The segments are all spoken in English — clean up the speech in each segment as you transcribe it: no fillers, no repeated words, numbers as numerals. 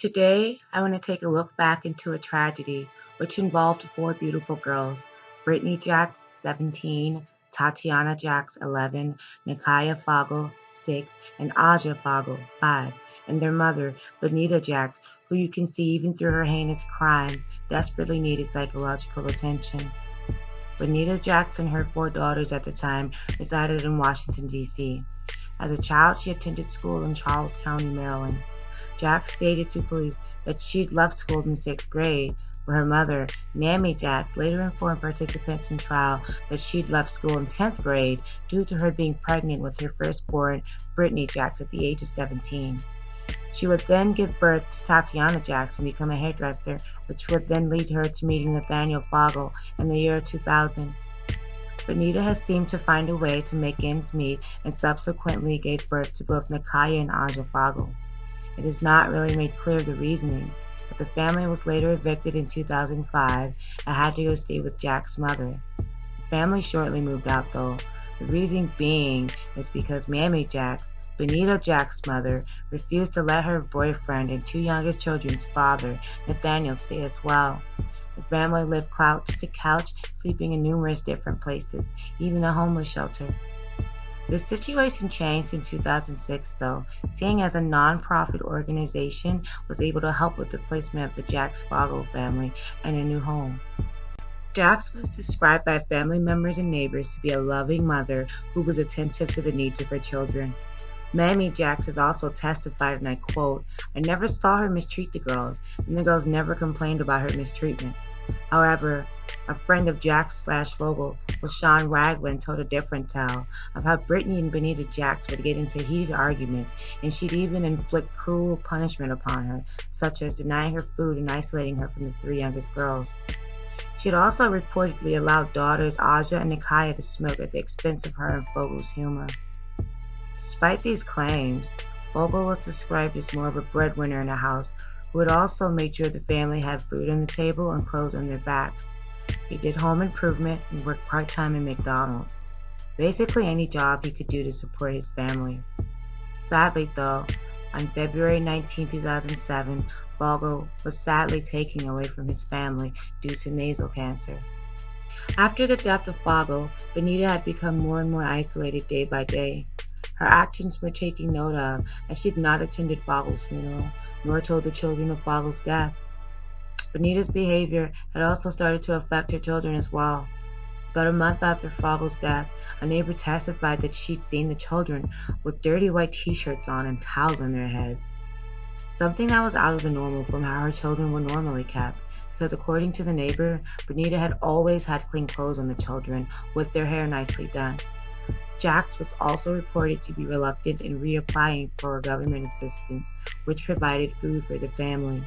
Today, I want to take a look back into a tragedy which involved four beautiful girls: Brittany Jacks, 17, Tatiana Jacks, 11, Nikaya Fogel, 6, and Aja Fogel, 5, and their mother, Banita Jacks, who you can see even through her heinous crimes, desperately needed psychological attention. Banita Jacks and her four daughters at the time resided in Washington, D.C. As a child, she attended school in Charles County, Maryland. Jacks stated to police that she'd left school in the sixth grade, but her mother, Mammy Jacks, later informed participants in trial that she'd left school in 10th grade due to her being pregnant with her firstborn, Brittany Jacks, at the age of 17. She would then give birth to Tatiana Jacks and become a hairdresser, which would then lead her to meeting Nathaniel Fogel in the year 2000. Banita has seemed to find a way to make ends meet and subsequently gave birth to both Nikaya and Aja Fogel. It is not really made clear the reasoning, but the family was later evicted in 2005 and had to go stay with Jack's mother. The family shortly moved out though, the reason being is because Mammy Jacks, Banita Jacks' mother, refused to let her boyfriend and two youngest children's father, Nathaniel, stay as well. The family lived couch to couch, sleeping in numerous different places, even a homeless shelter. The situation changed in 2006 though, seeing as a non-profit organization was able to help with the placement of the Jacks Fogel family and a new home. Jacks was described by family members and neighbors to be a loving mother who was attentive to the needs of her children. Mammy Jacks has also testified, and I quote, "I never saw her mistreat the girls, and the girls never complained about her mistreatment." However, a friend of Jacks/Fogel, LaShawn Ragland, told a different tale of how Brittany and Banita Jacks would get into heated arguments, and she'd even inflict cruel punishment upon her, such as denying her food and isolating her from the three youngest girls. She had also reportedly allowed daughters Aja and Nikaya to smoke at the expense of her and Fogel's humor. Despite these claims, Fogel was described as more of a breadwinner in the house, who had also made sure the family had food on the table and clothes on their backs. He did home improvement and worked part-time in McDonald's. Basically any job he could do to support his family. Sadly though, on February 19, 2007, Fogel was sadly taken away from his family due to nasal cancer. After the death of Fogel, Banita had become more and more isolated day by day. Her actions were taken note of, as she had not attended Fogel's funeral, nor told the children of Fogel's death. Banita's behavior had also started to affect her children as well. About a month after Fogel's death, a neighbor testified that she'd seen the children with dirty white t-shirts on and towels on their heads. Something that was out of the normal from how her children were normally kept, because according to the neighbor, Banita had always had clean clothes on the children, with their hair nicely done. Jacks was also reported to be reluctant in reapplying for government assistance, which provided food for the family.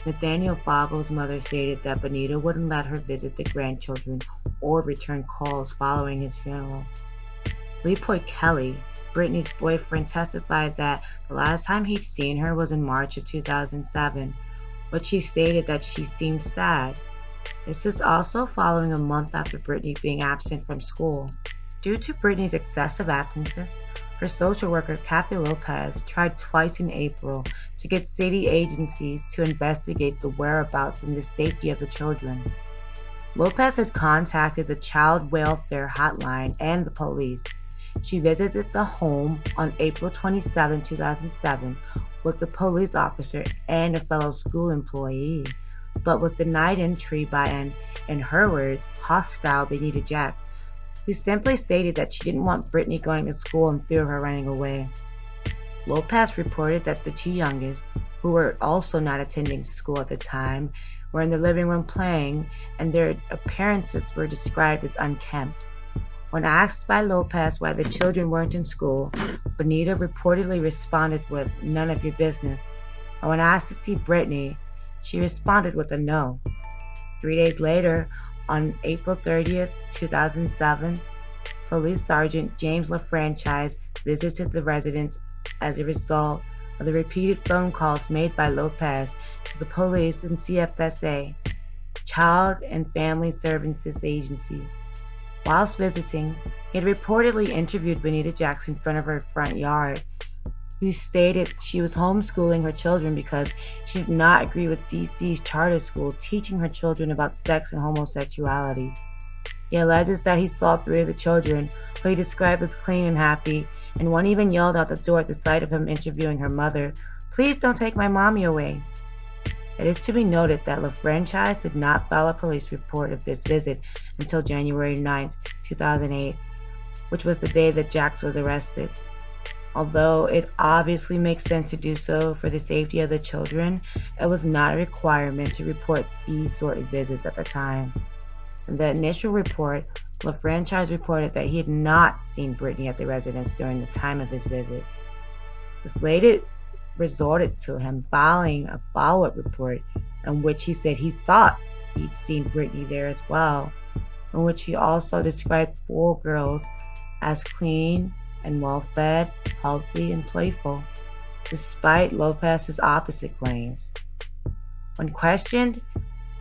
Nathaniel Fogel's mother stated that Banita wouldn't let her visit the grandchildren or return calls following his funeral. Leopold Kelly, Brittany's boyfriend, testified that the last time he'd seen her was in March of 2007, but she stated that she seemed sad. This is also following a month after Brittany being absent from school. Due to Brittany's excessive absences, her social worker, Kathy Lopez, tried twice in April to get city agencies to investigate the whereabouts and the safety of the children. Lopez had contacted the Child Welfare Hotline and the police. She visited the home on April 27, 2007, with the police officer and a fellow school employee, but was denied entry by an, in her words, hostile Banita Jacks, who simply stated that she didn't want Brittany going to school in fear of her running away. Lopez reported that the two youngest, who were also not attending school at the time, were in the living room playing, and their appearances were described as unkempt. When asked by Lopez why the children weren't in school, Banita reportedly responded with, "None of your business." And when asked to see Brittany, she responded with a no. 3 days later, on April 30th, 2007, Police Sergeant James LaFranchise visited the residence as a result of the repeated phone calls made by Lopez to the police and CFSA, Child and Family Services Agency. Whilst visiting, he had reportedly interviewed Banita Jacks in front of her front yard. who stated she was homeschooling her children because she did not agree with D.C.'s charter school teaching her children about sex and homosexuality. He alleges that he saw three of the children, who he described as clean and happy, and one even yelled out the door at the sight of him interviewing her mother, "Please don't take my mommy away." It is to be noted that LaFranchise did not file a police report of this visit until January 9, 2008, which was the day that Jacks was arrested. Although it obviously makes sense to do so for the safety of the children, it was not a requirement to report these sort of visits at the time. In the initial report, LaFranchise reported that he had not seen Brittany at the residence during the time of his visit. This later resorted to him filing a follow-up report in which he said he thought he'd seen Brittany there as well, in which he also described 4 girls as clean and well-fed, healthy, and playful, despite Lopez's opposite claims. When questioned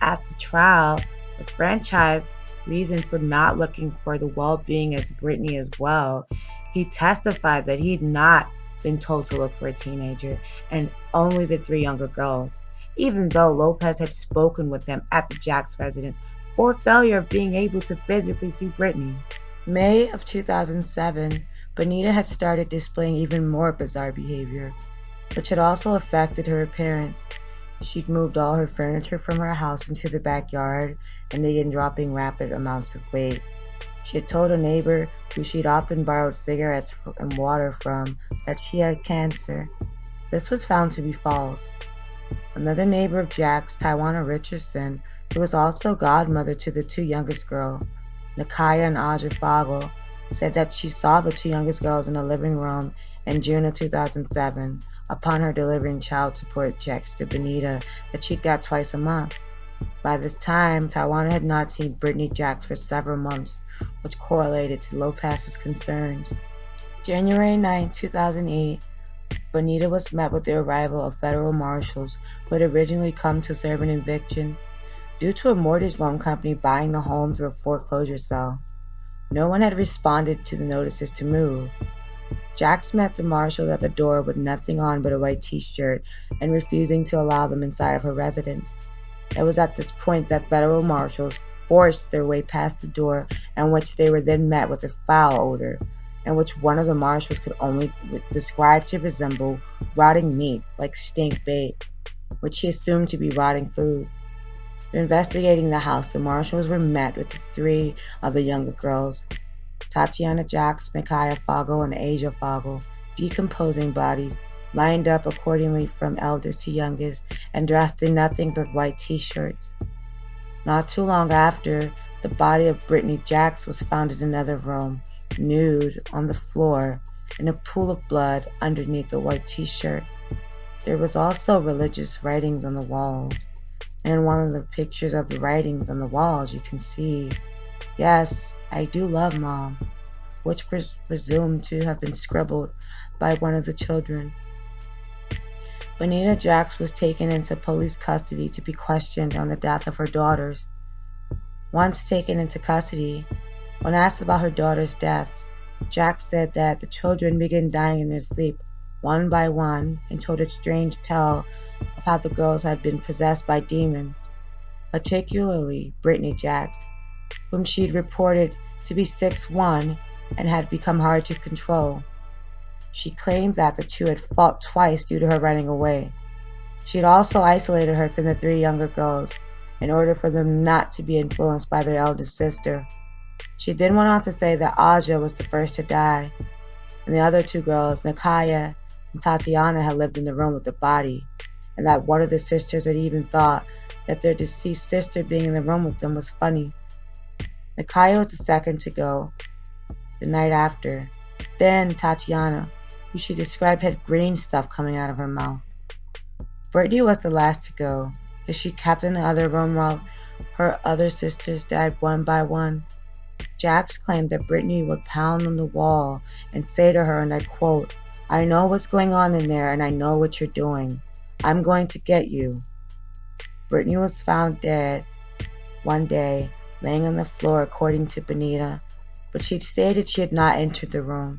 at the trial, the franchise reason for not looking for the well-being as Brittany as well, he testified that he had not been told to look for a teenager and only the 3 younger girls, even though Lopez had spoken with them at the Jacks residence for failure of being able to physically see Brittany. May of 2007, Banita had started displaying even more bizarre behavior, which had also affected her appearance. She'd moved all her furniture from her house into the backyard and began dropping rapid amounts of weight. She had told a neighbor who she'd often borrowed cigarettes and water from that she had cancer. This was found to be false. Another neighbor of Jack's, Tawana Richardson, who was also godmother to the 2 youngest girls, Nakaya and Aja Fogel, said that she saw the 2 youngest girls in the living room in June of 2007 upon her delivering child support checks to Banita that she got twice a month. By this time, Tawana had not seen Brittany Jacks for several months, which correlated to Lopez's concerns. January 9, 2008, Banita was met with the arrival of federal marshals who had originally come to serve an eviction due to a mortgage loan company buying the home through a foreclosure sale. No one had responded to the notices to move. Jacks met the marshals at the door with nothing on but a white t-shirt and refusing to allow them inside of her residence. It was at this point that federal marshals forced their way past the door, in which they were then met with a foul odor, in which one of the marshals could only describe to resemble rotting meat like stink bait, which he assumed to be rotting food. Investigating the house, the marshals were met with the 3 of the younger girls, Tatiana Jacks, Nakaya Fogel, and Aja Fogel, decomposing bodies, lined up accordingly from eldest to youngest, and dressed in nothing but white t-shirts. Not too long after, the body of Brittany Jacks was found in another room, nude on the floor, in a pool of blood underneath the white t-shirt. There was also religious writings on the walls. And in one of the pictures of the writings on the walls, you can see, "Yes, I do love Mom," which was presumed to have been scribbled by one of the children. Banita Jacks was taken into police custody to be questioned on the death of her daughters. Once taken into custody, when asked about her daughters' deaths, Jacks said that the children began dying in their sleep one by one and told a strange tale of how the girls had been possessed by demons, particularly Brittany Jacks, whom she'd reported to be 6'1" and had become hard to control. She claimed that the 2 had fought twice due to her running away. She had also isolated her from the 3 younger girls in order for them not to be influenced by their eldest sister. She then went on to say that Aja was the first to die, and the other 2 girls, Nakaya and Tatiana, had lived in the room with the body, and that one of the sisters had even thought that their deceased sister being in the room with them was funny. Nakaya was the second to go the night after. Then Tatiana, who she described had green stuff coming out of her mouth. Brittany was the last to go, as she kept in the other room while her other sisters died one by one. Jacks claimed that Brittany would pound on the wall and say to her, and I quote, "I know what's going on in there and I know what you're doing. I'm going to get you." Brittany was found dead one day, laying on the floor according to Banita, but she'd stated she had not entered the room.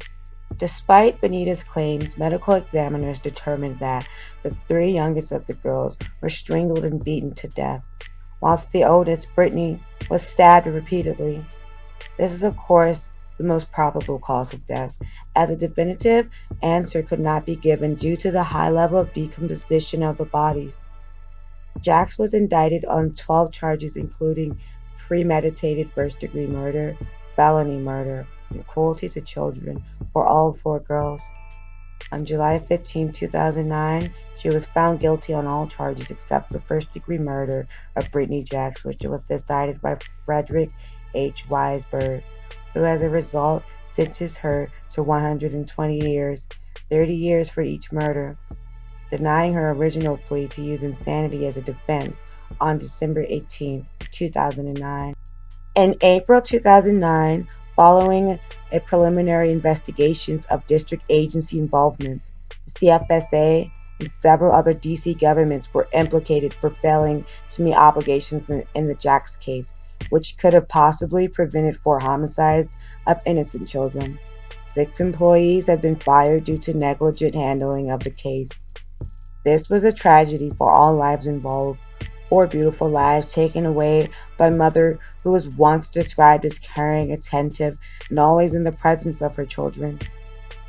Despite Banita's claims, medical examiners determined that the three youngest of the girls were strangled and beaten to death, whilst the oldest, Brittany, was stabbed repeatedly. This is, of course, the most probable cause of death, as a definitive answer could not be given due to the high level of decomposition of the bodies. Jacks was indicted on 12 charges, including premeditated first-degree murder, felony murder, and cruelty to children for all four girls. On July 15, 2009, she was found guilty on all charges except for first-degree murder of Brittany Jacks, which was decided by Frederick H. Weisberg, who as a result sentenced her to 120 years, 30 years for each murder, denying her original plea to use insanity as a defense on December 18, 2009. In April 2009, following a preliminary investigations of district agency involvements, the CFSA and several other D.C. governments were implicated for failing to meet obligations in the Jacks case, which could have possibly prevented 4 homicides of innocent children. 6 employees have been fired due to negligent handling of the case. This was a tragedy for all lives involved. 4 beautiful lives taken away by a mother who was once described as caring, attentive, and always in the presence of her children.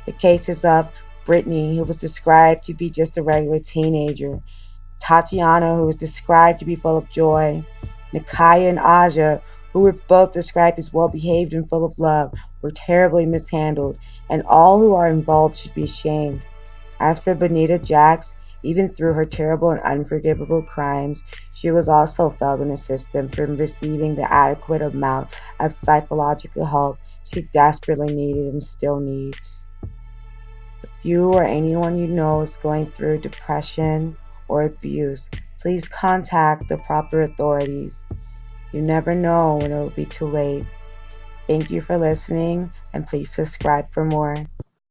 The cases of Brittany, who was described to be just a regular teenager, Tatiana, who was described to be full of joy, Nikaya and Aja, who were both described as well-behaved and full of love, were terribly mishandled, and all who are involved should be ashamed. As for Banita Jacks, even through her terrible and unforgivable crimes, she was also failed in the system from receiving the adequate amount of psychological help she desperately needed and still needs. If you or anyone you know is going through depression or abuse, please contact the proper authorities. You never know when it will be too late. Thank you for listening, and please subscribe for more.